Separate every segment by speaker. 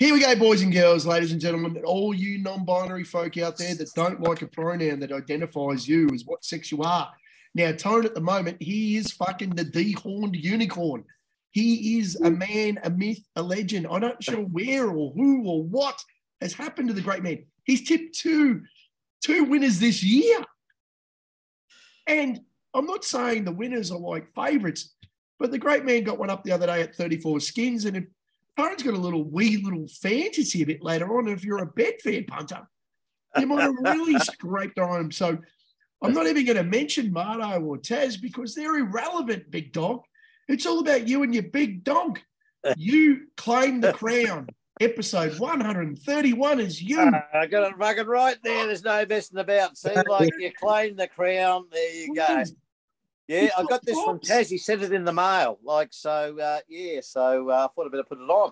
Speaker 1: Here we go, boys and girls, ladies and gentlemen, all you non-binary folk out there that don't like a pronoun that identifies you as what sex you are. Now, Tone, at the moment, he is fucking the dehorned unicorn. He is a man, a myth, a legend. I'm not sure where or who or what has happened to the great man. He's tipped two winners this year. And I'm not saying the winners are like favourites, but the great man got one up the other day at 34 skins, and Tone's got a wee little fantasy a bit later on. If you're a bet fan punter, you might have really scraped on him. So I'm not even going to mention Marto or Taz because they're irrelevant, big dog. It's all about you and your big donk. You claim the crown. Episode 131 is you.
Speaker 2: I got it fucking right there. There's no messing about. See, like you claim the crown. There you go. Yeah, I got this from Taz. He sent it in the mail. So I thought I'd better put it on.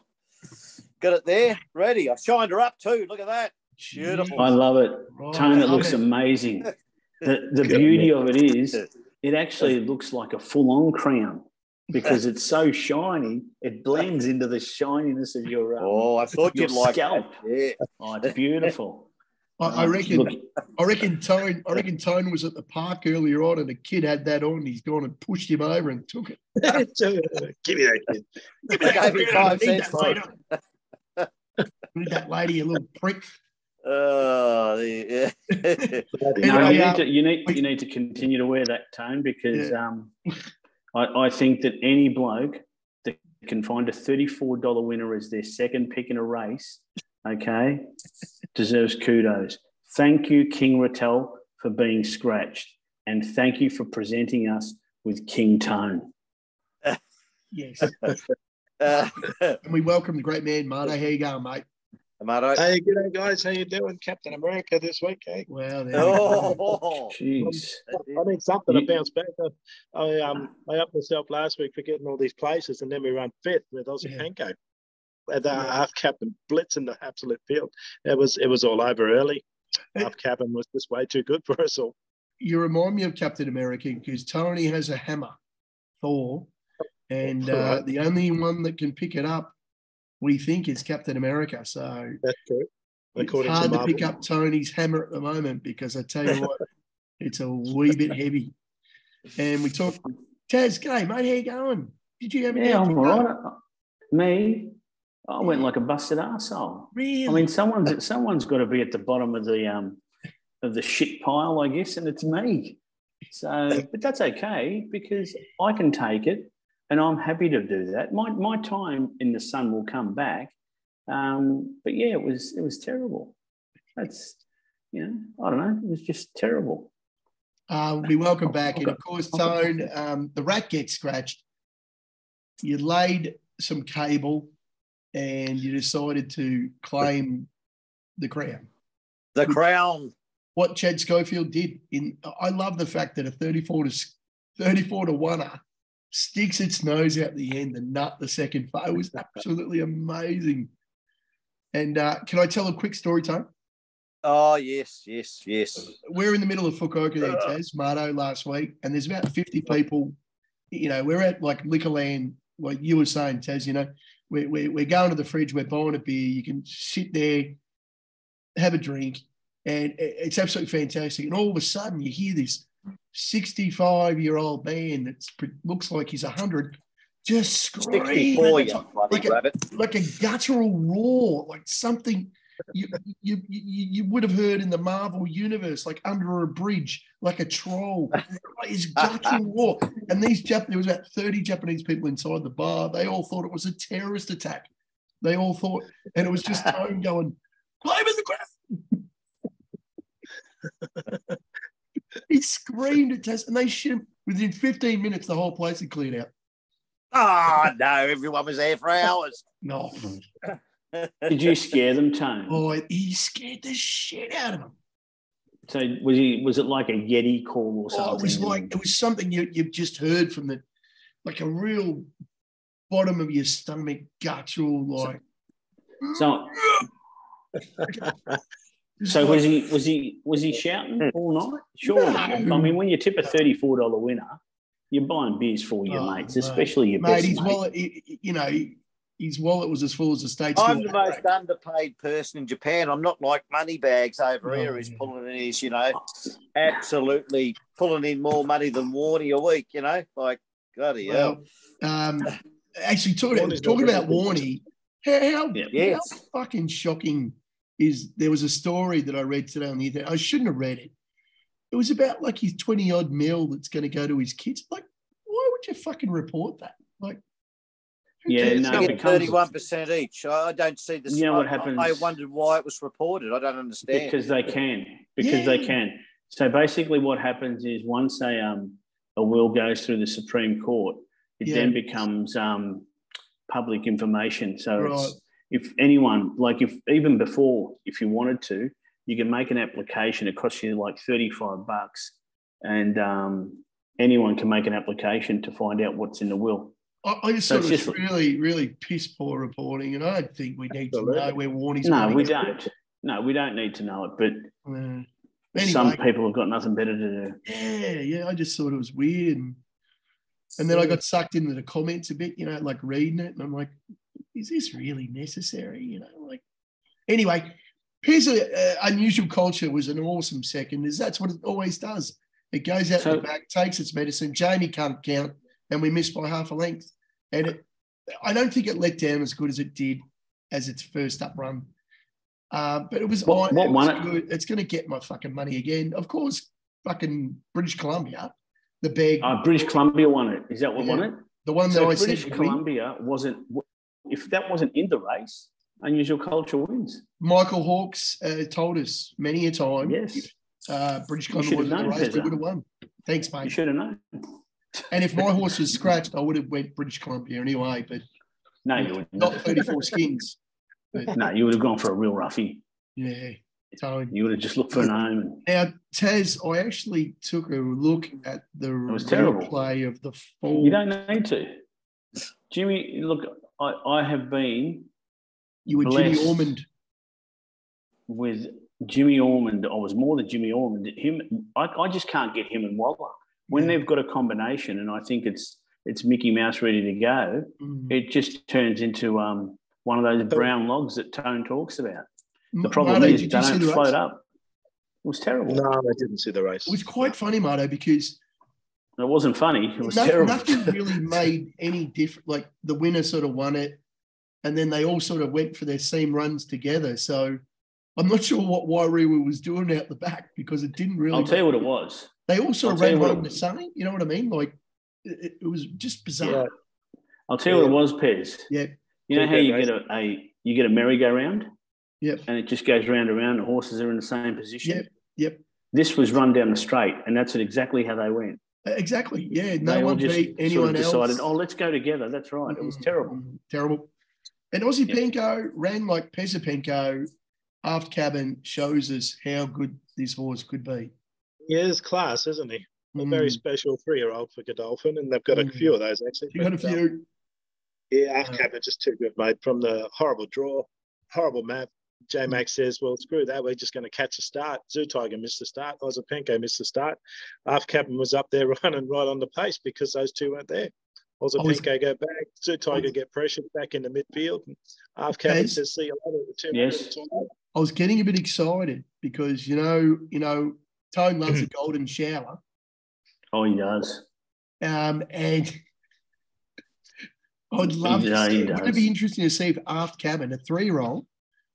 Speaker 2: Got it there, ready. I shined her up too. Look at that. Beautiful.
Speaker 3: I love it. Tone, it looks amazing. The beauty of it is it actually looks like a full-on crown because it's so shiny. It blends into the shininess of your
Speaker 2: I thought you'd like
Speaker 3: scalp.
Speaker 2: That. Yeah.
Speaker 3: Oh, it's beautiful.
Speaker 1: I reckon Tone was at the park earlier on and a kid had that on. He's gone and pushed him over and took it.
Speaker 4: Give me that kid.
Speaker 1: Give me that 5 cents. Need that lady, a little prick.
Speaker 2: Oh, yeah.
Speaker 3: You need to continue to wear that, Tone, because I think that any bloke that can find a $34 winner as their second pick in a race, okay, deserves kudos. Thank you, King Rattel, for being scratched, and thank you for presenting us with King Tone.
Speaker 1: Yes. And we welcome the great man, Marto. How you going, mate?
Speaker 2: Marto.
Speaker 4: Hey, g'day, guys. How you doing? Captain America this week, eh?
Speaker 1: Well,
Speaker 3: jeez.
Speaker 4: I need something to bounce back. I upped myself last week for getting all these places, and then we run fifth with Aussie Panko. Half captain blitzing the absolute field. It was all over early. Half captain was just way too good for us all.
Speaker 1: You remind me of Captain America because Tony has a hammer, Thor, and the only one that can pick it up, we think, is Captain America. So
Speaker 4: that's true.
Speaker 1: It's hard to pick up Tony's hammer at the moment because I tell you what, it's a wee bit heavy. And we talk, Taz, g'day, mate. How you going? Did you have any?
Speaker 3: Yeah, I'm all right. Me. I went like a busted arsehole.
Speaker 1: Really?
Speaker 3: I mean, someone's got to be at the bottom of the shit pile, I guess, and it's me. So, but that's okay because I can take it, and I'm happy to do that. My time in the sun will come back. But yeah, it was terrible. That's I don't know. It was just terrible.
Speaker 1: We welcome back, and of course, Tone, the rat gets scratched. You laid some cable. And you decided to claim the crown.
Speaker 2: The crown.
Speaker 1: What Chad Schofield did. I love the fact that a 34 to 1er sticks its nose out the end and nut the second foe. It was absolutely amazing. And can I tell a quick story, Tone?
Speaker 2: Oh, yes.
Speaker 1: We're in the middle of Fukuoka there, Taz, Marto, last week, and there's about 50 people. We're at like Liquorland, like you were saying, Taz, We're going to the fridge, we're buying a beer, you can sit there, have a drink, and it's absolutely fantastic. And all of a sudden you hear this 65-year-old man that looks like he's 100 just scream like a guttural roar, like something you would have heard in the Marvel universe, like under a bridge, like a troll. His guttural roar. And there was about 30 Japanese people inside the bar. They all thought it was a terrorist attack. They all thought, and it was just Tone going, "Claiming the crown." He screamed at Taz, and they shit him. Within 15 minutes, the whole place had cleared out.
Speaker 2: Oh, no, everyone was there for hours.
Speaker 1: No.
Speaker 3: Did you scare them, Tone?
Speaker 1: Oh, he scared the shit out of them.
Speaker 3: So was it like a Yeti call or something?
Speaker 1: It was something you've just heard from like a real bottom of your stomach, guttural, like.
Speaker 3: So was he shouting all night? Sure. No. I mean, when you tip a $34 winner, you're buying beers for your mates, especially your best mate.
Speaker 1: Well, his wallet was as full as the state's.
Speaker 2: I'm the most underpaid person in Japan. I'm not like Moneybags over here who's pulling in his, absolutely pulling in more money than Warney a week, like, bloody hell.
Speaker 1: Actually, talking about Warney, how fucking shocking is there was a story that I read today on the internet. I shouldn't have read it. It was about like his 20-odd mil that's going to go to his kids. Like, why would you fucking report that? Like,
Speaker 2: they get 31% each. I don't see this.
Speaker 3: You know what happens?
Speaker 2: I wondered why it was reported. I don't understand.
Speaker 3: Because they can. They can. So basically what happens is once a will goes through the Supreme Court, it then becomes public information. So it's, if anyone, like even before, if you wanted to, you can make an application. It costs you like $35 and anyone can make an application to find out what's in the will.
Speaker 1: I just thought it was really, really piss poor reporting, and I don't think we need to know where Warney's money.
Speaker 3: No, we don't. No, we don't need to know it, but anyway, some people have got nothing better to do.
Speaker 1: Yeah, I just thought it was weird. And then I got sucked into the comments a bit, like reading it, and I'm like, is this really necessary? Anyway, Pezza Unusual Culture was an awesome second, as that's what it always does. It goes out the back, takes its medicine. Jamie can't count, and we missed by half a length. And I don't think it let down as good as it did as its first up run. But it was,
Speaker 3: what won
Speaker 1: good. It's going to get my fucking money again. Of course, fucking British Columbia, the bag.
Speaker 3: British Columbia won it. Is that what won it?
Speaker 1: The one that I said.
Speaker 3: British Columbia wasn't. If that wasn't in the race, Unusual Culture wins.
Speaker 1: Michael Hawkes told us many a time.
Speaker 3: Yes.
Speaker 1: British Columbia was in the race. We would have won. Thanks, mate.
Speaker 3: You should have known.
Speaker 1: And if my horse was scratched, I would have went British Columbia anyway. But
Speaker 3: no, you wouldn't.
Speaker 1: Not 34 skins. But,
Speaker 3: no, you would have gone for a real roughie.
Speaker 1: Yeah. Totally.
Speaker 3: You would have just looked for an home.
Speaker 1: Now, Taz, I actually took a look at the replay of the fall.
Speaker 3: You don't need to. Jimmy, look, I have been.
Speaker 1: You were Jimmy Ormond.
Speaker 3: With Jimmy Ormond, I was more than Jimmy Ormond. I just can't get him and Waller. When they've got a combination, and I think it's Mickey Mouse ready to go, it just turns into one of those brown logs that Tone talks about. The problem is they don't float up. It was terrible.
Speaker 4: No, I didn't see the race.
Speaker 1: It was quite funny, Marto, because
Speaker 3: it wasn't funny. It was terrible.
Speaker 1: Nothing really made any difference. Like the winner sort of won it, and then they all sort of went for their seam runs together. So I'm not sure what Wairua was doing out the back because it didn't really.
Speaker 3: I'll tell you what it was.
Speaker 1: They all sort of ran home the same. You know what I mean? Like it was just bizarre. Yeah.
Speaker 3: I'll tell you what it was, Pez.
Speaker 1: Yeah.
Speaker 3: You know how you get a merry-go-round?
Speaker 1: Yep.
Speaker 3: And it just goes round and round. The horses are in the same position.
Speaker 1: Yep.
Speaker 3: This was run down the straight, and that's exactly how they went.
Speaker 1: Exactly. Yeah. No one beat anyone else.
Speaker 3: Decided, let's go together. That's right. It was terrible.
Speaker 1: Terrible. And Aussie Penko ran like Pezza Penko. Aft cabin shows us how good this horse could be.
Speaker 4: Yeah, it's class, isn't he? A very special 3-year-old for Godolphin, and they've got a few of those actually.
Speaker 1: You got a few.
Speaker 4: Yeah, aft cabin just too good, mate. From the horrible draw, horrible map. J-Max says, well, screw that. We're just going to catch a start. Zoo Tiger missed the start. Ozopenko missed the start. Aft cabin was up there running right on the pace because those two weren't there. Ozopenko go back. Zoo Tiger get pressured back into midfield. And Aft cabin says, see you later. The 2 minutes.
Speaker 1: I was getting a bit excited because, you know, Tone loves a golden shower.
Speaker 3: Oh, he does.
Speaker 1: And I'd love to see. Wouldn't it be interesting to see if Aft Cabin, a 3-year-old,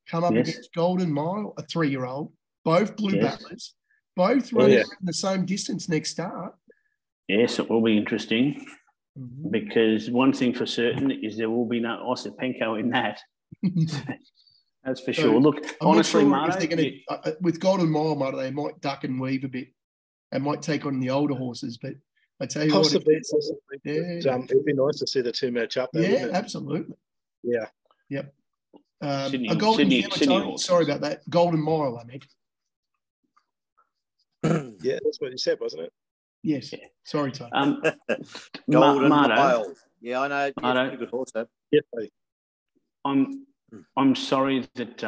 Speaker 1: come up against Golden Mile, a 3-year-old, both blue battlers, both running the same distance next start?
Speaker 3: Yes, it will be interesting because one thing for certain is there will be no Ozopenko in that. That's for sure. Look,
Speaker 1: I'm
Speaker 3: honestly,
Speaker 1: not sure if they're going to, with Golden Mile, Marto, they might duck and weave a bit and might take on the older horses. But I tell you
Speaker 4: possibly.
Speaker 1: It'd
Speaker 4: be nice to see the two match up.
Speaker 1: There, absolutely.
Speaker 4: Yeah.
Speaker 1: Yep.
Speaker 3: Sydney
Speaker 1: sorry about that. Golden Mile, I meant.
Speaker 4: Yeah, that's what you said, wasn't it?
Speaker 1: Yes. Yeah. Sorry, Tom.
Speaker 2: Golden Mile. Yeah, I know. Yeah, pretty good horse, though.
Speaker 4: Yeah.
Speaker 3: I'm sorry that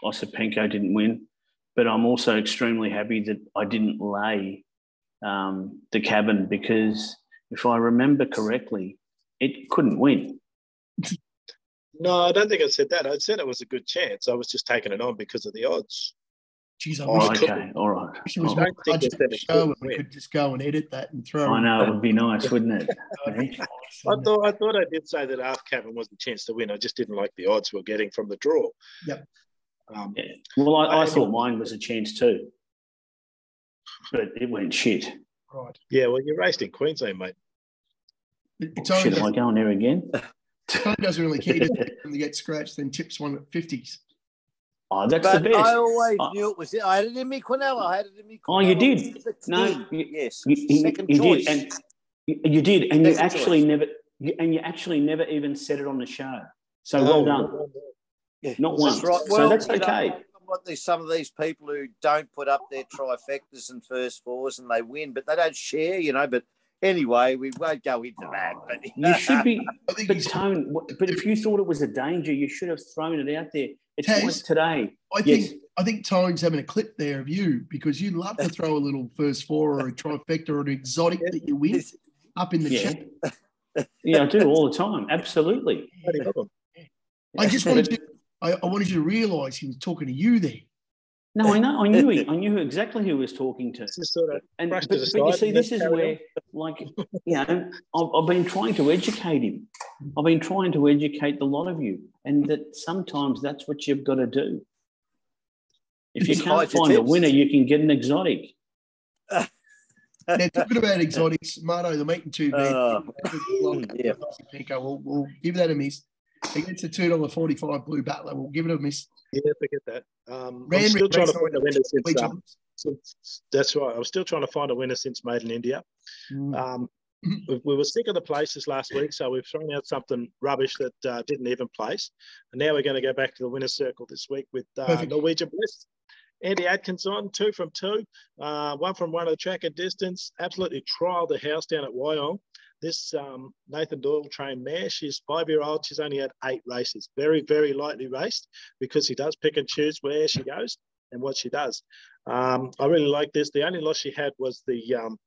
Speaker 3: Ozopenko didn't win, but I'm also extremely happy that I didn't lay the cabin because if I remember correctly, it couldn't win.
Speaker 4: No, I don't think I said that. I said it was a good chance. I was just taking it on because of the odds.
Speaker 1: Jeez, I
Speaker 3: Oh,
Speaker 1: wish
Speaker 3: okay, all right.
Speaker 1: it was
Speaker 3: Oh,
Speaker 1: more
Speaker 4: I don't think
Speaker 1: budget
Speaker 4: they said it
Speaker 1: show and
Speaker 4: could
Speaker 1: we could just go and edit that and throw.
Speaker 3: I know, it would be nice, wouldn't it?
Speaker 1: That'd be
Speaker 3: Eh?
Speaker 1: nice,
Speaker 4: I
Speaker 1: wouldn't it?
Speaker 4: thought I did say that half cabin was the chance to win. I just didn't like the odds we're getting from the draw.
Speaker 1: Yep.
Speaker 3: Yeah. Well, I thought mine was a chance too, but it went shit.
Speaker 1: Right.
Speaker 4: Yeah, well, you raced in Queensland, mate.
Speaker 1: It's
Speaker 3: Shit, am I going there again?
Speaker 1: Tone doesn't really care. He doesn't really get scratched, then tips one at 50s.
Speaker 3: Oh, that's
Speaker 2: But
Speaker 3: the best.
Speaker 2: I always knew it was. I had it in me Quinella. I had it in me.
Speaker 3: Oh, you did? No,
Speaker 2: yes.
Speaker 3: Second
Speaker 2: choice.
Speaker 3: did, and you did, and you
Speaker 2: Second
Speaker 3: actually
Speaker 2: choice.
Speaker 3: never, and you actually never even said it on the show. So
Speaker 4: No,
Speaker 3: well done.
Speaker 2: Yeah,
Speaker 3: Not once.
Speaker 2: that's right.
Speaker 3: So
Speaker 2: Well,
Speaker 3: that's
Speaker 2: you know,
Speaker 3: okay.
Speaker 2: there's some of these people who don't put up their trifectas and first fours and they win, but they don't share, you know. But anyway, we won't go into that. But
Speaker 3: You should be,
Speaker 1: I think
Speaker 3: but
Speaker 1: he's-
Speaker 3: Tone. But if you thought it was a danger, you should have thrown it out there. It's
Speaker 1: Taz,
Speaker 3: like today.
Speaker 1: I think Tone's having a clip there of you because you love to throw a little first four or a trifecta or an exotic that you win up in the chat.
Speaker 3: Yeah, I do all the time. Absolutely.
Speaker 1: I just wanted to, I wanted you to realise he was talking to you there.
Speaker 3: No, I know. I knew exactly who he was talking to.
Speaker 4: Sort of
Speaker 3: But you see, this is where, like, you know, I've been trying to educate him. I've been trying to educate the lot of you, and that sometimes that's what you've got to do. If you can't find a winner, you can get an exotic.
Speaker 1: Now, talking about exotics, Marto, the meat and two
Speaker 2: yeah.
Speaker 1: We'll give that a miss. Against the $2.45 blue battler, we'll give it a miss.
Speaker 4: Yeah, forget that. I'm still trying to find a winner since that's right. I was still trying to find a winner since Made in India. We were sick of the places last week, so we've thrown out something rubbish that didn't even place. And now we're going to go back to the winner's circle this week with Norwegian Bliss. Andy Atkinson, 2 from 2, 1 from 1 of the track and distance. Absolutely trialled the house down at Wyong. This Nathan Doyle trained mare, she's 5-year-old. She's only had 8 races. Very, very lightly raced because he does pick and choose where she goes and what she does. I really like this. The only loss she had was the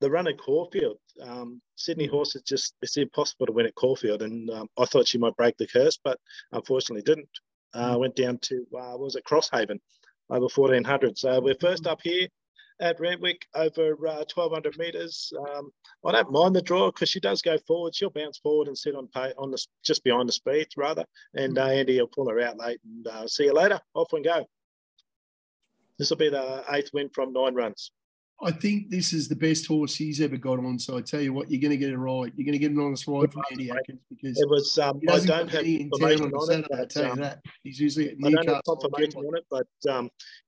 Speaker 4: run at Caulfield. Sydney horse is just, it's impossible to win at Caulfield. And I thought she might break the curse, but unfortunately didn't. Went down to, what was it, Crosshaven over 1400. So we're first up here at Randwick over 1200 metres. I don't mind the draw because she does go forward. She'll bounce forward and sit on the just behind the speeds rather. And Andy will pull her out late and see you later. Off we go. This will be the 8th win from 9 runs.
Speaker 1: I think this is the best horse he's ever got on. So I tell you what, you're going to get it right. You're going to get an honest ride from Andy Atkins because
Speaker 4: it was. I don't have information on it.
Speaker 1: I tell you that he's usually at
Speaker 4: I don't have
Speaker 1: Newcastle.
Speaker 4: confirmation on it, but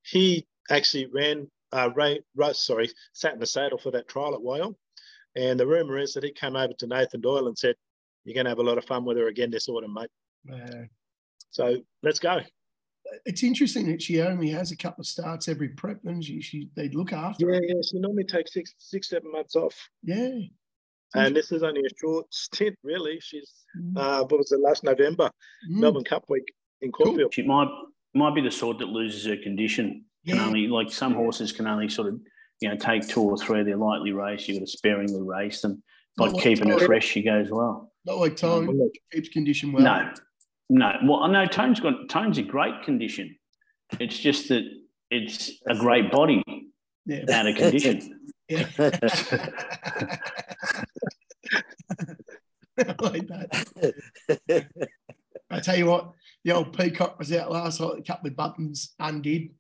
Speaker 4: he actually sat in the saddle for that trial at Wyong. And the rumour is that he came over to Nathan Doyle and said, "You're going to have a lot of fun with her again this autumn, mate." So let's go.
Speaker 1: It's interesting that she only has a couple of starts every prep, and they look after her.
Speaker 4: Yeah, she normally takes 6-7 months off.
Speaker 1: Yeah.
Speaker 4: And this is only a short stint, really. She's, what was it, last November, Melbourne Cup week in Caulfield.
Speaker 3: She might be the sort that loses her condition. Can only, like some horses can only sort of, you know, take 2 or 3 of their lightly raced. You've got to sparingly race them. By keeping her fresh, she goes well.
Speaker 1: Not like Tone, keeps condition well.
Speaker 3: No. Well, I know Tone's a great condition. It's just that it's a great body out of condition.
Speaker 1: Yeah. I like that. I tell you what, the old Peacock was out last night, a couple of buttons undid.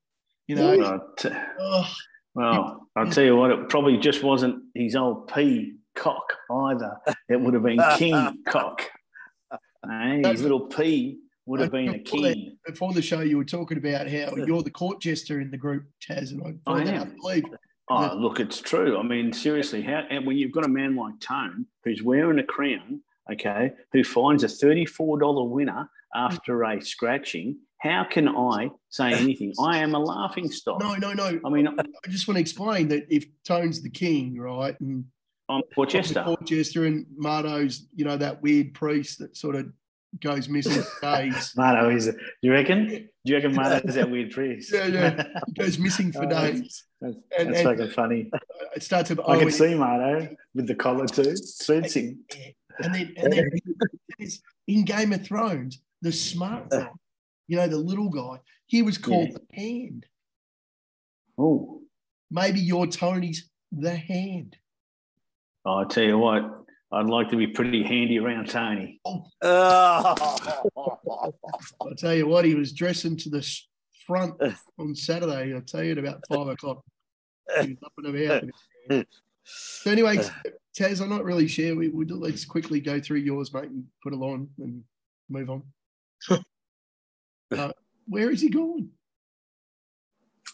Speaker 1: You know.
Speaker 3: Well, I'll tell you what, it probably just wasn't his old Peacock either. It would have been King Cock. His little P would have been a king.
Speaker 1: Before the show, you were talking about how you're the court jester in the group, Taz, and I find that unbelievable.
Speaker 3: Oh, look, it's true. I mean, seriously, when you've got a man like Tone who's wearing a crown, okay, who finds a $34 winner after a scratching, how can I say anything? I am a laughing stock.
Speaker 1: No.
Speaker 3: I mean,
Speaker 1: I just want to explain that if Tone's the king, right, and
Speaker 3: I'm court jester.
Speaker 1: And Marto's, you know, that weird priest that sort of goes missing for days.
Speaker 3: Marto is. Do you reckon? Do you reckon Marto is that weird priest?
Speaker 1: Yeah. He goes missing for days.
Speaker 3: That's fucking funny.
Speaker 1: It starts with
Speaker 3: I can see Marto with the collar too. Suits him.
Speaker 1: And then in Game of Thrones, the smart guy, you know, the little guy, he was called the Hand.
Speaker 3: Oh.
Speaker 1: Maybe your Tony's the Hand.
Speaker 3: Oh, I tell you what, I'd like to be pretty handy around Tony.
Speaker 1: I'll tell you what, he was dressing to the front on Saturday. I'll tell you at about 5 o'clock. He was up and about. So anyway, Taz, I'm not really sure. Let's quickly go through yours, mate, and put it on and move on. Where is he going?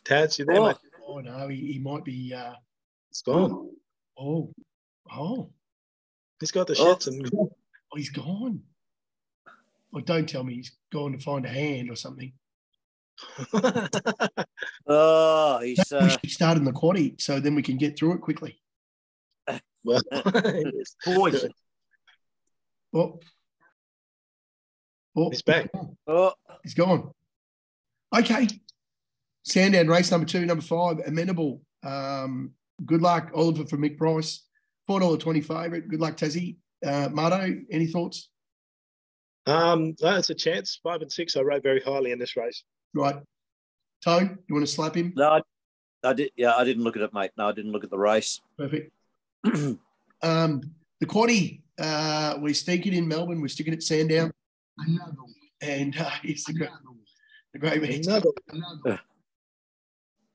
Speaker 4: Taz, you there, mate?
Speaker 1: Oh, no, he might be...
Speaker 4: It's gone.
Speaker 1: Oh.
Speaker 4: He's got the shits and...
Speaker 1: Oh, he's gone. Oh, don't tell me he's gone to find a hand or something.
Speaker 2: He's...
Speaker 1: We should start in the quaddie so then we can get through it quickly.
Speaker 4: Well,
Speaker 3: boys.
Speaker 4: He's back.
Speaker 1: He's gone. Okay. Sandown, race number 2, number 5, Amenable. Good luck, Oliver for Mick Price. $4.20 favourite. Good luck, Tassie. Marto, any thoughts?
Speaker 4: No, it's a chance. 5 and 6, I rode very highly in this race.
Speaker 1: Right. Tone, you want to slap him?
Speaker 2: No, I did. Yeah, I didn't look at it, mate. No, I didn't look at the race.
Speaker 1: Perfect. The quaddie, we're sticking in Melbourne. We're sticking at Sandown. And it's the great man.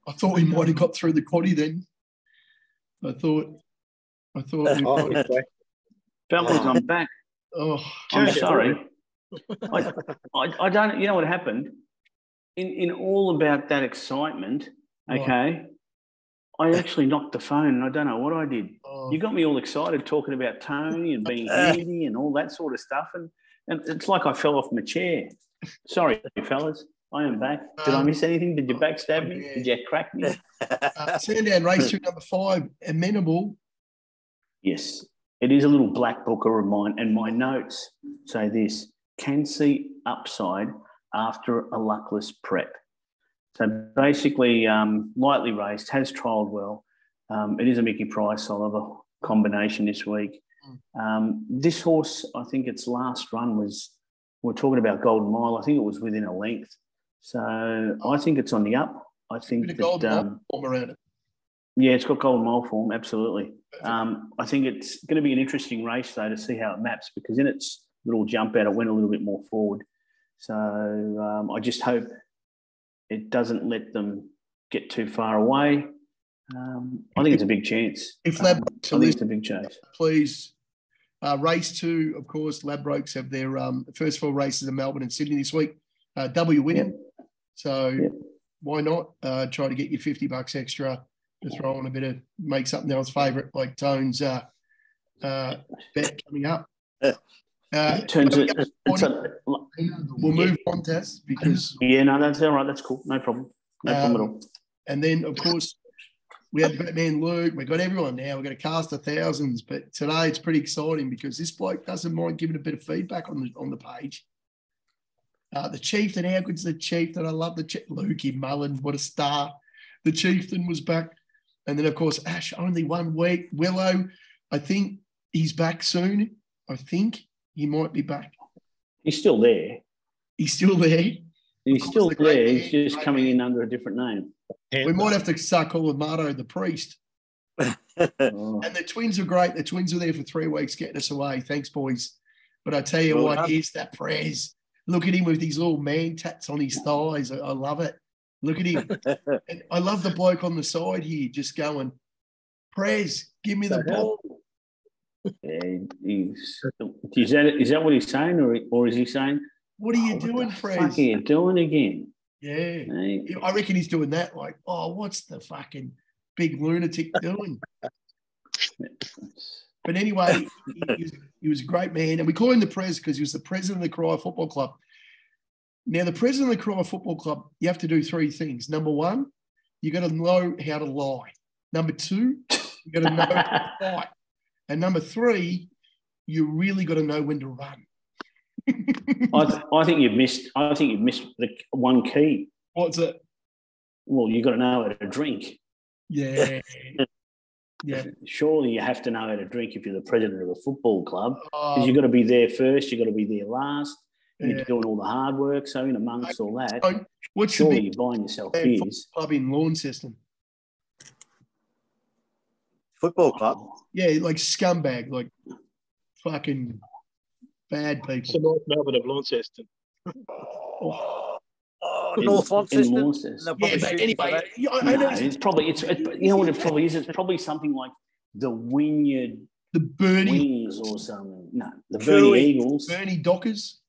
Speaker 1: I thought we might have got through the quaddie then. I thought.
Speaker 3: Fellas, I'm back.
Speaker 1: Oh,
Speaker 3: I'm sorry. I don't. You know what happened? In all about that excitement, okay, I actually knocked the phone and I don't know what I did.
Speaker 1: Oh.
Speaker 3: You got me all excited talking about Tony and being handy and all that sort of stuff, and it's like I fell off my chair. Sorry, fellas. I am back. Did I miss anything? Did you backstab me? Did you crack me?
Speaker 1: Sandown race 2, number 5, Amenable.
Speaker 3: Yes, it is a little black booker of mine, and my notes say this: can see upside after a luckless prep. So basically, lightly raced, has trialled well. It is a Mickey Price Oliver combination this week. This horse, I think its last run was, we're talking about Golden Mile, I think it was within a length. So I think it's on the up. I think that,
Speaker 1: Golden Mile form around it.
Speaker 3: Yeah, it's got Golden Mile form, absolutely. I think it's going to be an interesting race, though, to see how it maps, because in its little jump out, it went a little bit more forward. So I just hope it doesn't let them get too far away. I think it's a big chance.
Speaker 1: If
Speaker 3: I think it's a big chase.
Speaker 1: Please, race 2, of course, Ladbrokes have their first 4 races in Melbourne and Sydney this week. W winning. Yep. So why not try to get your $50 extra to throw on a bit of, make something else favourite like Tone's bet coming up. We'll move on, Taz, because...
Speaker 3: Yeah, no, that's all right. That's cool. No problem. No problem at all.
Speaker 1: And then, of course, we had the great man Luke. We've got everyone now. We're going to cast the thousands. But today it's pretty exciting because this bloke doesn't mind giving a bit of feedback on the page. The Chieftain, how good's the Chieftain? I love the Chieftain. Lukey Mullen, what a star. The Chieftain was back. And then, of course, Ash, only 1 week. Willow, I think he's back soon. I think he might be back.
Speaker 3: He's still there.
Speaker 1: He's still there.
Speaker 3: He's still there. He's just coming in under a different name.
Speaker 1: We might have to start calling Marto the priest. And the twins are great. The twins were there for 3 weeks getting us away. Thanks, boys. But I tell you what, here's that Prez. Look at him with these little man tats on his thighs. I love it. Look at him. And I love the bloke on the side here just going, Prez, give me the ball.
Speaker 3: Yeah, is that what he's saying, or is he saying,
Speaker 1: what are you doing, Prez?
Speaker 3: What are you doing again?
Speaker 1: Yeah.
Speaker 3: Hey.
Speaker 1: I reckon he's doing that like, oh, what's the fucking big lunatic doing? But anyway, he was a great man. And we call him the Prez because he was the president of the Cry Football Club. Now, the president of the Cry Football Club, you have to do 3 things. Number 1, you got to know how to lie. Number 2, you got to know how to fight. And number 3, you really got to know when to run.
Speaker 3: I think you've missed the one key.
Speaker 1: What's it?
Speaker 3: Well, you got to know how to drink.
Speaker 1: Yeah.
Speaker 3: Surely you have to know how to drink if you're the president of a football club, because you've got to be there first, you've got to be there last. You're doing all the hard work. So in amongst all that, surely you're buying yourself beers.
Speaker 1: Club in Launceston.
Speaker 2: Football club?
Speaker 1: Yeah, like scumbag, like fucking bad people.
Speaker 4: So North Melbourne of Launceston.
Speaker 2: North Launceston?
Speaker 1: Yeah, but anyway,
Speaker 3: it's probably, you know what it probably is? It's probably something like the Wynyard,
Speaker 1: the Bernie
Speaker 3: Wings or something. No, the Bernie Eagles.
Speaker 1: Bernie Dockers.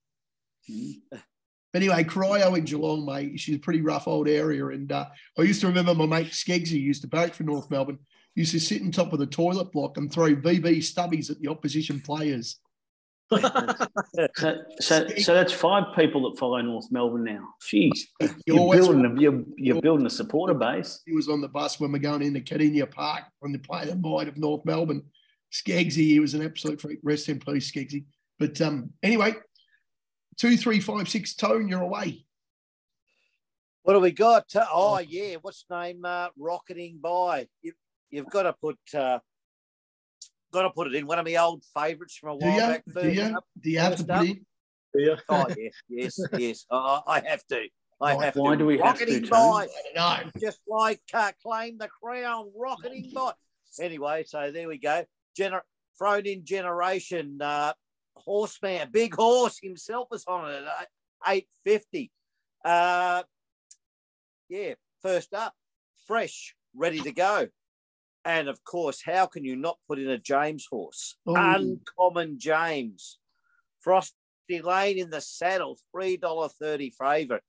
Speaker 1: Anyway, Cryo in Geelong, mate, she's a pretty rough old area. And I used to remember my mate Skeggsy used to barrack for North Melbourne, used to sit on top of the toilet block and throw VB stubbies at the opposition players.
Speaker 3: So that's 5 people that follow North Melbourne now. Jeez, you're building a supporter base.
Speaker 1: He was on the bus when we're going into Cardinia Park on the play the night of North Melbourne. Skeggsy, he was an absolute freak. Rest in peace, Skeggsy. But anyway, 2, 3, 5, 6, Tone, you're away.
Speaker 2: What do we got? Oh yeah, what's the name? Rocketing by. You've got to put. Got to put it in. One of my old favourites from a while back.
Speaker 1: Do you have to put it in?
Speaker 4: Yeah.
Speaker 2: Oh yeah, yes. I have to.
Speaker 3: Why do we
Speaker 2: rocketing
Speaker 3: have to?
Speaker 2: By.
Speaker 1: No.
Speaker 2: Just like claim the crown, rocketing by. Anyway, so there we go. Thrown in generation. Horseman, big horse himself is on it at 850. Yeah, first up, fresh, ready to go. And of course, how can you not put in a James horse?
Speaker 1: Ooh.
Speaker 2: Uncommon James. Frosty Lane in the saddle, $3.30 favourite.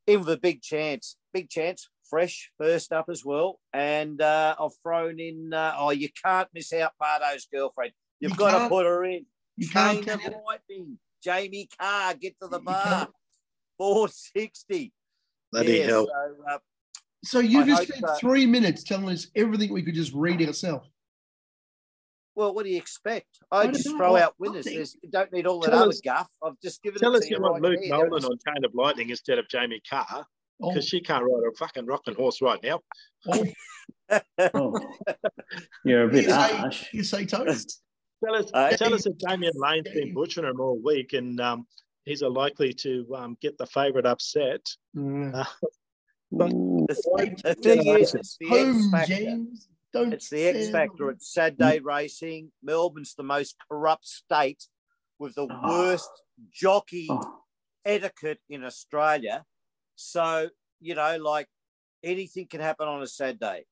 Speaker 2: In with a big chance. Big chance, fresh, first up as well. And I've thrown in, you can't miss out Bardo's girlfriend. You've got to put her in.
Speaker 1: You can't
Speaker 2: Chain of Lightning. Jamie Carr, get to the bar. 460.
Speaker 4: Bloody hell.
Speaker 1: So you just spent 3 minutes telling us everything we could just read ourselves.
Speaker 2: Well, what do you expect? I just throw out winners. You don't need all that other guff. I've just given
Speaker 4: tell
Speaker 2: it
Speaker 4: us
Speaker 2: to you.
Speaker 4: You want
Speaker 2: right
Speaker 4: Luke
Speaker 2: there.
Speaker 4: Nolan on Chain of Lightning instead of Jamie Carr, because she can't ride a fucking rocking horse right now.
Speaker 3: You're a bit harsh.
Speaker 1: You say, Tony?
Speaker 4: Tell us that Damien Lane's been butchering him all week, and he's likely to get the favourite upset.
Speaker 2: The thing is, it's the X factor.
Speaker 1: James,
Speaker 2: it's the X factor. It's Saturday racing. Melbourne's the most corrupt state with the worst jockey etiquette in Australia. So, like anything can happen on a Saturday.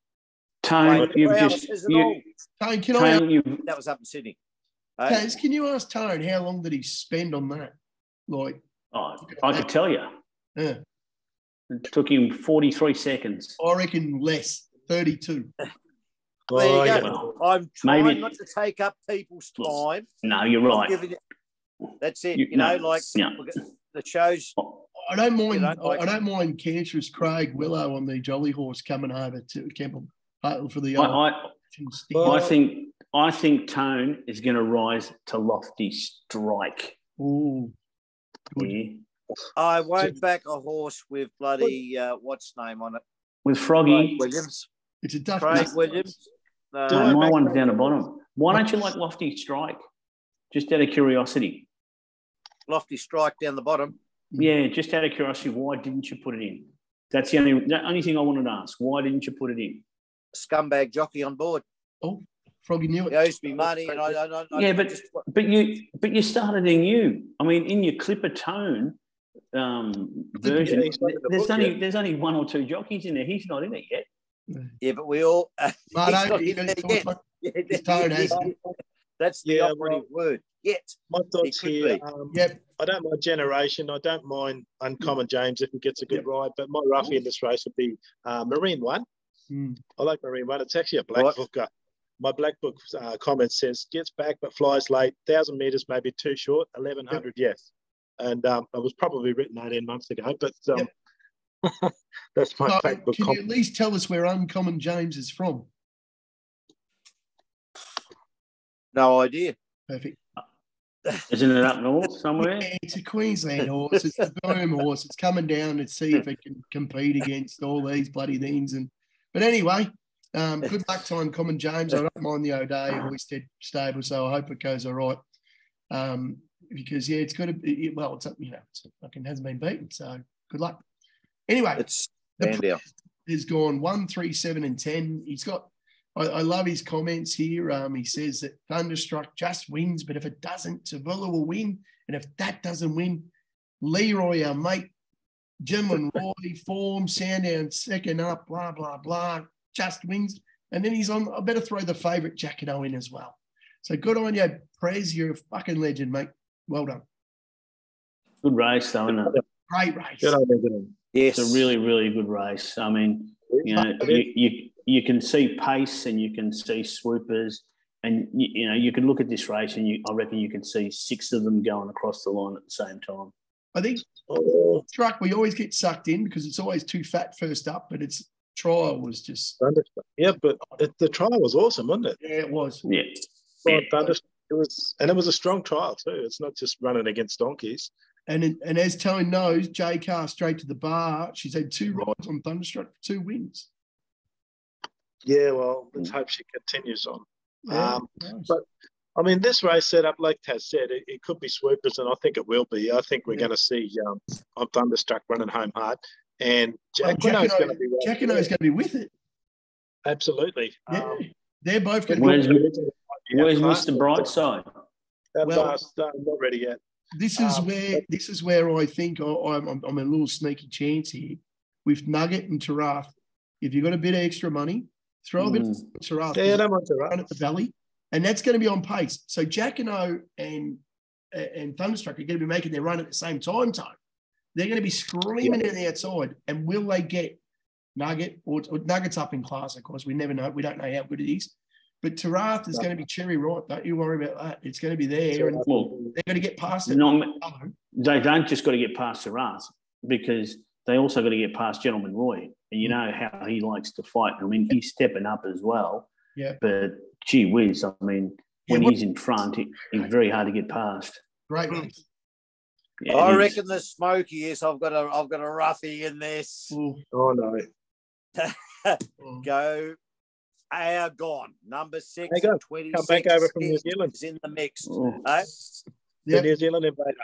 Speaker 3: Tone,
Speaker 1: Tone, can I?
Speaker 2: That was up in Sydney.
Speaker 1: Taz, can you ask Tone how long did he spend on that?
Speaker 3: I could tell you.
Speaker 1: Yeah.
Speaker 3: It took him 43 seconds.
Speaker 1: I reckon less, 32.
Speaker 2: There you go. I'm trying not to take up people's time.
Speaker 3: No, you're right.
Speaker 2: That's it. The shows.
Speaker 1: I don't mind. I don't mind cancerous Craig Willow on the Jolly Horse coming over to Kemple for the.
Speaker 3: I think Tone is going to rise to Lofty Strike.
Speaker 1: Oh,
Speaker 3: yeah.
Speaker 2: I won't back a horse with bloody what's name on it?
Speaker 3: With Froggy
Speaker 2: Craig Williams.
Speaker 1: It's a duck.
Speaker 2: Craig Williams.
Speaker 3: My one's down the bottom. Why don't you like Lofty Strike? Just out of curiosity.
Speaker 2: Lofty Strike down the bottom.
Speaker 3: Yeah, just out of curiosity, why didn't you put it in? That's the only thing I wanted to ask. Why didn't you put it in?
Speaker 2: Scumbag jockey on board.
Speaker 1: Oh, Froggy knew it.
Speaker 2: He owes me money, and
Speaker 3: but you started in you. I mean, in your Clipper Tone version, there's only 1 or 2 jockeys in there. He's not in it yet.
Speaker 2: Yeah, but we all. That's the operative word. Yet.
Speaker 4: My thoughts here. I don't mind generation. I don't mind Uncommon James if he gets a good ride. But my roughie in this race would be Marine One. I like Marine One. It's actually a black booker. My black book comment says gets back but flies late. 1,000 metres maybe too short. 1,100 yes. And it was probably written 18 months ago. But that's my black book.
Speaker 1: Can you at least tell us where Uncommon James is from?
Speaker 2: No idea.
Speaker 1: Perfect.
Speaker 3: Isn't it up north somewhere?
Speaker 1: Yeah, it's a Queensland horse. It's a boom horse. It's coming down to see if it can compete against all these bloody things. But anyway, Good luck time, Common James. I don't mind the O'Day Hoisted stable, so I hope it goes all right. Because it's got to be, well, it's fucking hasn't been beaten, so good luck. Anyway, the Prez has gone 1, 3, 7, and 10. He's got. I love his comments here. He says that Thunderstruck just wins, but if it doesn't, Tavilla will win, and if that doesn't win, Leroy, our mate, Gentleman Roy, form, Sandown second up, blah blah blah, just wins, and then he's on. I better throw the favourite Jackano in as well. So good on you, Prez. You're a fucking legend, mate. Well done.
Speaker 3: Good race, though, isn't it?
Speaker 1: Great race.
Speaker 2: Yes,
Speaker 3: it's a really, really good race. I mean, you can see pace and you can see swoopers, and you can look at this race and I reckon you can see 6 of them going across the line at the same time.
Speaker 1: I think truck we always get sucked in because it's always too fat first up, but its trial was just
Speaker 4: but the trial was awesome, wasn't it?
Speaker 1: Yeah, it was.
Speaker 3: Yeah.
Speaker 4: It was a strong trial too. It's not just running against donkeys.
Speaker 1: And as Tone knows, J Car straight to the bar. She's had 2 rides on Thunderstruck for 2 wins.
Speaker 4: Yeah, well, let's hope she continues on.
Speaker 1: Yeah, nice.
Speaker 4: But I mean, this race setup, like Taz said, it could be swoopers, and I think it will be. I think we're going to see on Thunderstruck running home hard, and Jackano's going to be.
Speaker 1: Jackano's going to be with it.
Speaker 4: Absolutely.
Speaker 1: Yeah. They're both going
Speaker 3: to. Where's Mr. Brightside?
Speaker 4: Well, not ready yet.
Speaker 1: This is where I think I'm a little sneaky chance here with Nugget and Tarath. If you've got a bit of extra money, throw a bit of Tarath.
Speaker 4: Yeah, I don't want Tarath.
Speaker 1: Run at the Valley, and that's going to be on pace. So Jackano and Thunderstruck are going to be making their run at the same time. They're going to be screaming in the outside. And will they get Nugget or Nugget's up in class? Of course, we never know. We don't know how good it is. But Tarath is going to be cherry ripe. Don't you worry about that. It's going to be there. And they're going to get past it.
Speaker 3: They don't just got to get past Tarath, because they also got to get past Gentleman Roy. And you know how he likes to fight. I mean, he's stepping up as well.
Speaker 1: Yeah.
Speaker 3: But gee whiz, I mean, when he's in front, he's very hard to get past.
Speaker 1: Great race.
Speaker 2: Yeah, I reckon the smoky is I've got a roughie in this.
Speaker 1: Ooh.
Speaker 4: Oh no.
Speaker 2: Go. Gone. Number 6, 26.
Speaker 4: Come back over from New Zealand.
Speaker 2: Is in the mix.
Speaker 4: The New Zealand invader.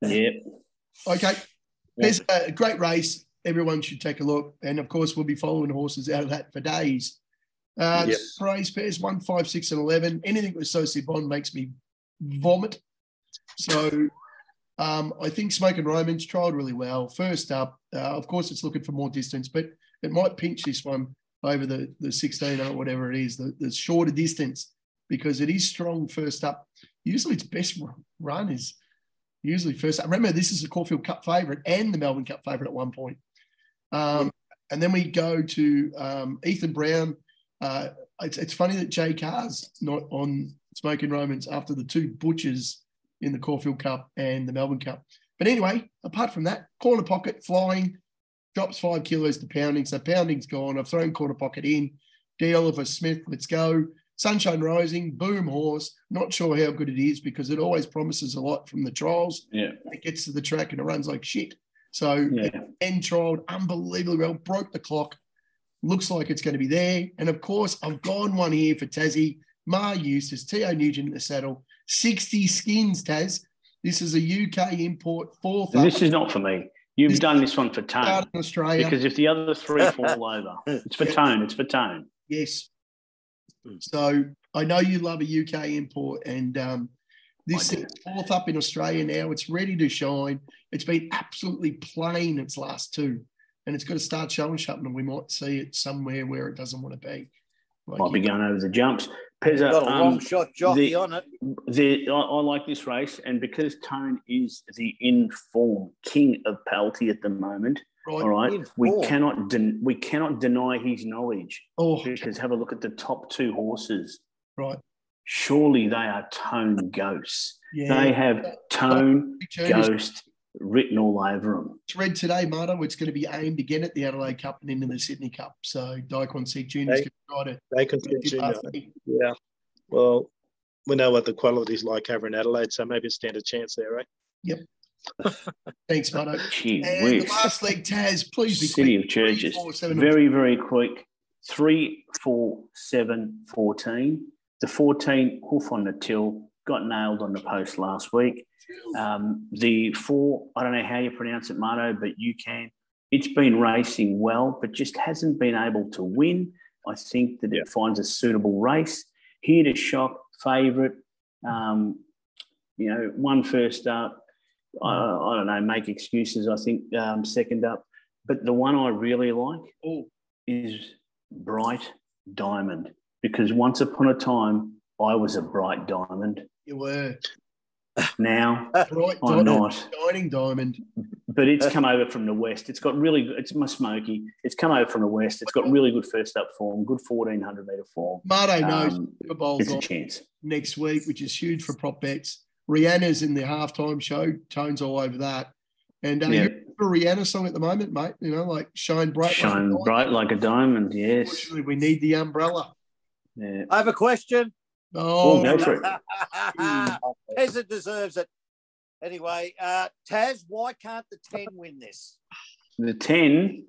Speaker 3: Yeah.
Speaker 1: Okay. There's a great race. Everyone should take a look. And of course, we'll be following horses out of that for days. Praise pairs 1, 5, 6, and 11. Anything with Sosie Bond makes me vomit. So I think Smoke and Romans trialled really well. First up, of course, it's looking for more distance, but it might pinch this one over the 16 or whatever it is, the shorter distance, because it is strong first up. Usually its best run is usually first up. Remember, this is a Caulfield Cup favourite and the Melbourne Cup favourite at one point. And then we go to Ethan Brown. It's funny that J Carr's not on Smoking Romans after the 2 butchers in the Caulfield Cup and the Melbourne Cup. But anyway, apart from that, corner pocket flying, drops 5 kilos to pounding. So pounding's gone. I've thrown corner pocket in. D. Oliver Smith, let's go. Sunshine Rising, boom horse. Not sure how good it is because it always promises a lot from the trials.
Speaker 3: Yeah.
Speaker 1: It gets to the track and it runs like shit. So end trialled unbelievably well, broke the clock. Looks like it's going to be there. And of course, I've gone one here for Tassie. Ma Eustace, T.O. Nugent in the saddle. 60 skins, Taz. This is a UK import, 4th.
Speaker 3: This is not for me. You've done this one for Tone.
Speaker 1: In Australia.
Speaker 3: Because if the other 3 fall over, it's for Tone. It's for Tone.
Speaker 1: Yes. So I know you love a UK import, and this is 4th up in Australia now. It's ready to shine. It's been absolutely plain its last 2, and it's got to start showing something, and we might see it somewhere where it doesn't want to be.
Speaker 3: Might be going over the jumps. Pezza,
Speaker 2: got a long shot jockey on it.
Speaker 3: I like this race, and because Tone is the in-form king of PaLTI at the moment, all right, we cannot deny his knowledge. Because have a look at the top 2 horses.
Speaker 1: Right.
Speaker 3: Surely they are Tone ghosts.
Speaker 1: Yeah.
Speaker 3: They have Tone ghost written all over them.
Speaker 1: It's read today, Marto. It's going to be aimed again at the Adelaide Cup and into the Sydney Cup. So Daikon Seek Juniors can try to.
Speaker 4: They can Junior. Yeah. Well, we know what the quality's like over in Adelaide, so maybe it stand a chance there, right?
Speaker 1: Yep. Thanks, Marto.
Speaker 3: Gee
Speaker 1: and
Speaker 3: whiz.
Speaker 1: the last leg, Taz, please be
Speaker 3: City
Speaker 1: quick.
Speaker 3: of Churches.
Speaker 1: 3, 4, 7,
Speaker 3: very, very quick. 3, 4, 7, 14. The 14, hoof on the till, got nailed on the post last week. The 4, I don't know how you pronounce it, Marto, but you can. It's been racing well, but just hasn't been able to win. I think that it finds a suitable race. Here to shock, favourite. One first up. I don't know, make excuses, I think, second up. But the one I really like is Bright Diamond, because once upon a time, I was a bright diamond.
Speaker 1: You were.
Speaker 3: Now,
Speaker 1: Bright
Speaker 3: I'm
Speaker 1: diamond,
Speaker 3: not.
Speaker 1: Shining diamond.
Speaker 3: But it's come over from the West. It's got really good, it's my Smoky. It's come over from the West. It's got really good first up form, good 1,400 metre form.
Speaker 1: Marto knows Super Bowl's
Speaker 3: it's a chance.
Speaker 1: next week, which is huge for prop bets. Rihanna's in the halftime show. Tone's all over that. And you're for a Rihanna song at the moment, mate. Like Shine Bright.
Speaker 3: Bright like a diamond, yes.
Speaker 1: Unfortunately, we need the umbrella.
Speaker 2: Yeah. I have a question.
Speaker 1: Oh,
Speaker 3: go for it.
Speaker 2: Pezza deserves it. Anyway, Taz, why can't the 10 win this?
Speaker 3: The 10,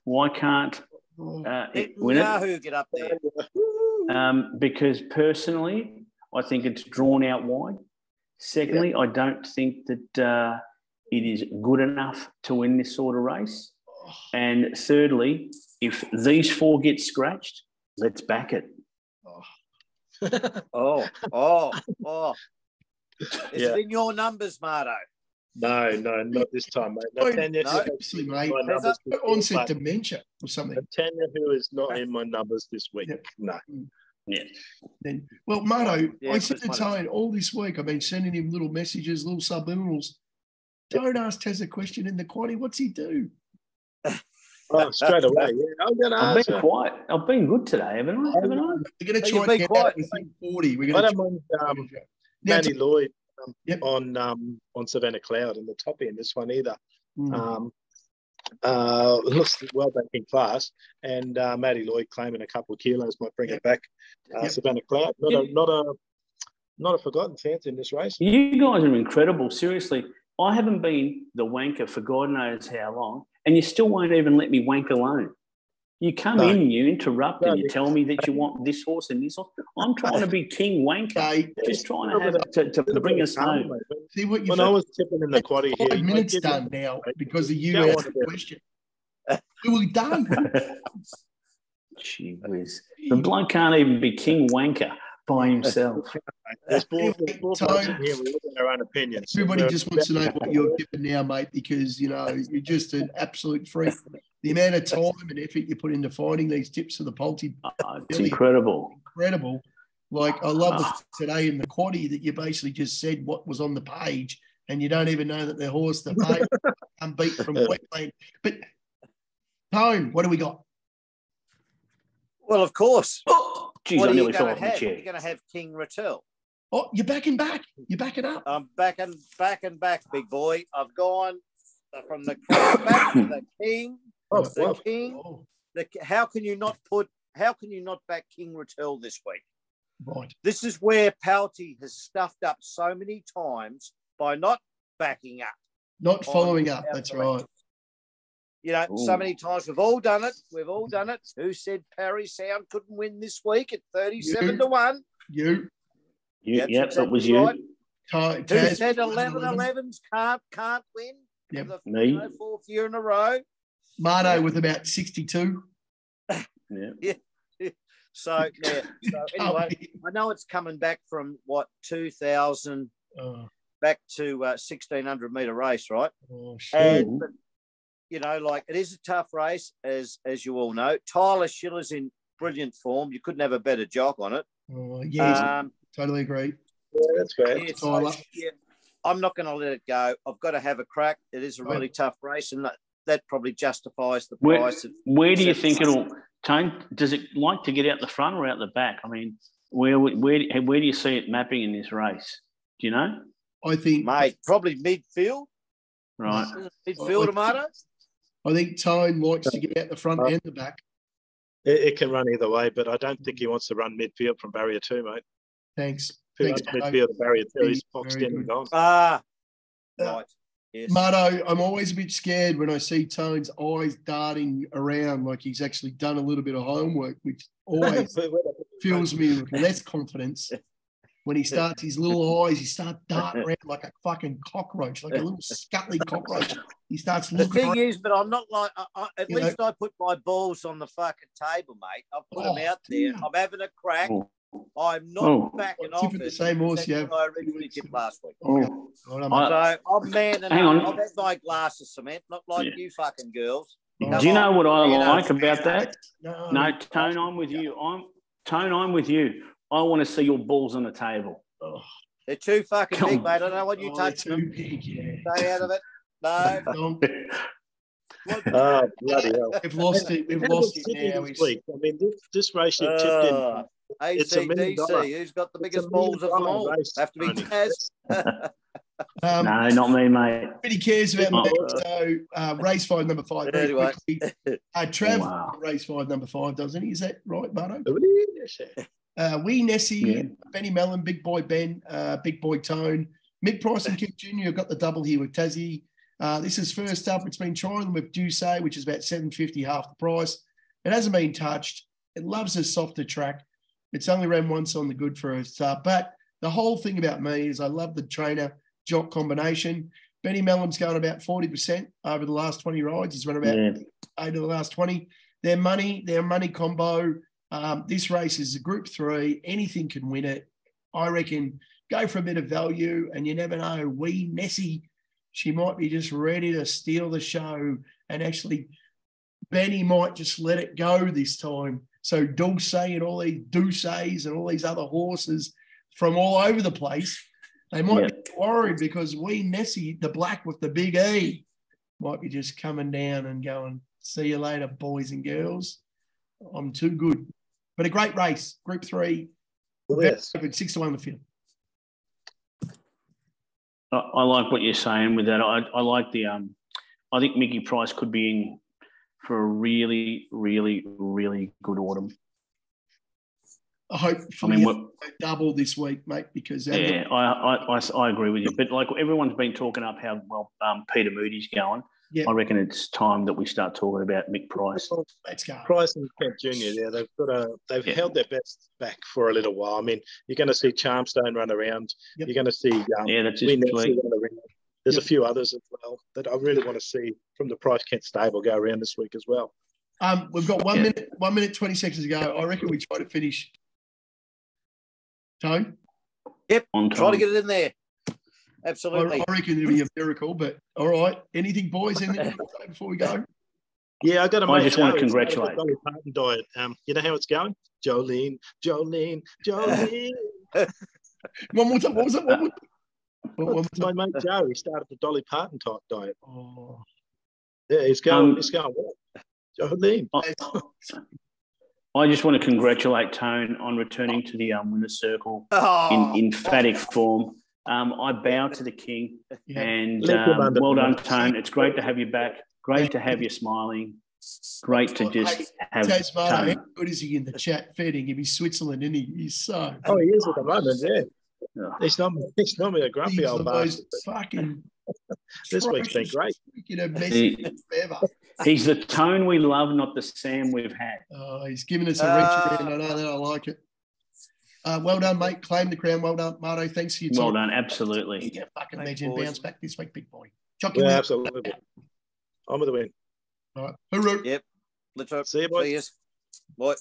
Speaker 3: why can't it win it?
Speaker 2: Who get up there?
Speaker 3: Because personally, I think it's drawn out wide. Secondly, I don't think that it is good enough to win this sort of race. And thirdly, if these 4 get scratched, let's back it.
Speaker 2: Is it in your numbers, Marto?
Speaker 4: No, not this time, mate. Tanya,
Speaker 1: mate. Onset dementia or something.
Speaker 4: Tanya, who is not in my numbers this week. No.
Speaker 3: Yeah.
Speaker 1: Then, well, Marto, I said to Tone all this week, I've been sending him little messages, little subliminals. Don't ask Taz a question in the quaddy. What's he do?
Speaker 4: Oh, straight away. Yeah, I'm going to
Speaker 3: I've
Speaker 4: answer.
Speaker 3: been quiet. I've been good today, haven't I?
Speaker 1: We're going to try and get that within 40. We're going to
Speaker 4: mind Matty Lloyd on Savannah Cloud in the top end, this one either. Looks well back in class, and Matty Lloyd claiming a couple of kilos might bring it back. Savannah Cloud, not a forgotten chance in this race.
Speaker 3: You guys are incredible. Seriously, I haven't been the wanker for God knows how long, and you still won't even let me wank alone. You come in, you interrupt, and you tell me that you want this horse and this horse. I'm trying to be king wanker, just trying to have to bring us home.
Speaker 1: See what
Speaker 4: when I was tipping in the quaddy here,
Speaker 1: 5 minutes done now because of you asking the question. We're done.
Speaker 3: Gee whiz. The bloke can't even be king wanker by himself.
Speaker 4: There's four blokes in here. We look at our own opinions.
Speaker 1: Everybody just wants to know what you're tipping now, mate, because, you're just an absolute freak. The amount of time and effort you put into finding these tips for the PaLTI.
Speaker 3: It's incredible.
Speaker 1: Incredible. Like, I love today in the quaddy that you basically just said what was on the page and you don't even know that the horse, the page, unbeaten from Queensland. But, Tone, what do we got?
Speaker 2: Well, of course.
Speaker 3: Geez, I nearly fell off my chair.
Speaker 2: You're going to have King Rattel.
Speaker 1: Oh, you're backing back. You're backing up.
Speaker 2: I'm backing back, big boy. I've gone from the crown back to the king. King. How can you not back King Rattel this week?
Speaker 1: Right.
Speaker 2: This is where PaLTI has stuffed up so many times by not backing up.
Speaker 1: Not following up. That's right.
Speaker 2: So many times we've all done it. Who said Parry Sound couldn't win this week at 37-1?
Speaker 1: You.
Speaker 3: Yep, that was you.
Speaker 2: Right. Who said 11-11s can't win?
Speaker 1: Yep.
Speaker 3: Me.
Speaker 2: 4th year in a row.
Speaker 1: Marto with about 62.
Speaker 2: Yeah. So anyway, I know it's coming back from 2,000 back to 1,600 metre race, right?
Speaker 1: Oh, sure.
Speaker 2: And it is a tough race, as you all know. Tyler Schiller's in brilliant form. You couldn't have a better jock on it.
Speaker 1: Oh, yes, totally agree.
Speaker 4: Yeah, that's fair.
Speaker 2: Yeah, Tyler. I'm not going to let it go. I've got to have a crack. It is a really tough race, and that probably justifies the price.
Speaker 3: Where do you think it'll, Tone? Does it like to get out the front or out the back? I mean, where do you see it mapping in this race? Do you know?
Speaker 1: I think,
Speaker 2: mate, probably midfield.
Speaker 3: Right.
Speaker 2: Midfield, Marto.
Speaker 1: I think Tone likes to get out the front and the back.
Speaker 4: It can run either way, but I don't think he wants to run midfield from barrier 2, mate.
Speaker 1: Thanks.
Speaker 4: Midfield to barrier 2, he's boxed in and gone.
Speaker 2: Right. Yes.
Speaker 1: Marto, I'm always a bit scared when I see Tone's eyes darting around like he's actually done a little bit of homework, which always fills me with less confidence. When he starts, his little eyes, he starts darting around like a fucking cockroach, like a little scuttly cockroach. He starts looking.
Speaker 2: The thing
Speaker 1: around.
Speaker 2: is, but I'm not like, at least I put my balls on the fucking table, mate. I've put them out there. I'm having a crack. I'm not backing off it.
Speaker 1: The same horse, yeah.
Speaker 2: I originally tipped last week.
Speaker 1: So
Speaker 2: I'm manning up. I've had my glass of cement, not like you fucking girls.
Speaker 3: Do you know what I like about that? No, Tone, I'm with you. I'm with you. I want to see your balls on the table.
Speaker 2: They're too fucking big, mate. I don't know what you touch them.
Speaker 1: Big, yeah.
Speaker 2: Stay out of it. No.
Speaker 4: Oh, bloody hell.
Speaker 1: We've lost it. We've lost it now.
Speaker 4: This week. I mean, this race you've tipped in.
Speaker 2: ACDC, who's got the biggest balls of them all? Have to be Taz.
Speaker 3: No, not me, mate.
Speaker 1: Nobody cares about me. So, race 5, number 5. Very
Speaker 2: Anyway.
Speaker 1: quickly. Trev, race 5, number 5, doesn't he? Is that right, Marto? Wee Nessie, Benny Mellon, Big Boy Ben, Big Boy Tone, Mick Price and Kip Jr. have got the double here with Tassie. This is first up. It's been trialling with Duce, which is about $7.50, half the price. It hasn't been touched. It loves a softer track. It's only ran once on the good first up. But the whole thing about me is I love the trainer-jock combination. Benny Mellon's going about 40% over the last 20 rides. He's run about 8 of the last 20. Their money combo. This race is a Group 3. Anything can win it. I reckon go for a bit of value, and you never know. Wee Nessie, she might be just ready to steal the show, and actually Benny might just let it go this time. So Dulce and all these Duces and all these other horses from all over the place, they might be worried because Wee Nessie, the black with the big E, might be just coming down and going, see you later, boys and girls. I'm too good. But a great race, Group 3.
Speaker 4: Yes.
Speaker 1: 6-1 the field.
Speaker 3: I like what you're saying with that. I like the I think Mickey Price could be in for a really, really, really good autumn.
Speaker 1: I hope double this week, mate, because
Speaker 3: I agree with you. But like everyone's been talking up how well Peter Moody's going. Yep. I reckon it's time that we start talking about Mick Price.
Speaker 1: Let's go.
Speaker 4: Price and Kent Jr. Yeah, they've held their best back for a little while. I mean, you're going to see Charmstone run around. Yep. You're going to see
Speaker 3: that's just
Speaker 4: run around. There's a few others as well that I really want to see from the Price Kent stable go around this week as well.
Speaker 1: We've got 1 minute, 20 seconds to go. I reckon we try to finish. Tone?
Speaker 2: Yep. Try to get it in there. Absolutely.
Speaker 1: I reckon it'll be a miracle, but all right. Anything, boys, anything before we go?
Speaker 4: Yeah, I
Speaker 3: just want to congratulate.
Speaker 4: Dolly Parton diet. You know how it's going? Jolene.
Speaker 1: One more time. What was it?
Speaker 4: My mate Joe, he started the Dolly Parton type diet. Oh. Yeah, it's going well. Jolene.
Speaker 3: I just want to congratulate Tone on returning to the winner's circle in emphatic form. I bow to the king, and well done, Tone. It's great to have you back. Great to have you smiling. Great to just have
Speaker 1: Taz, Marto, how good is he in the chat feeding him? He's Switzerland, isn't he? He's so.
Speaker 4: Oh, he is at the moment, yeah. He's not me a grumpy old bastard.
Speaker 1: Fucking.
Speaker 4: This week's been great.
Speaker 3: He's the Tone we love, not the Sam we've had.
Speaker 1: Oh, he's giving us a reach around. I know that. I like it. Well done, mate. Claim the crown. Well done, Marto. Thanks for your time.
Speaker 3: Well done, absolutely.
Speaker 1: You get fucking imagine bounce back this week, big boy.
Speaker 4: Absolutely. I'm with the win.
Speaker 1: All right. Hooroo.
Speaker 2: Yep. Let's hope.
Speaker 4: See you, boys.
Speaker 2: Bye.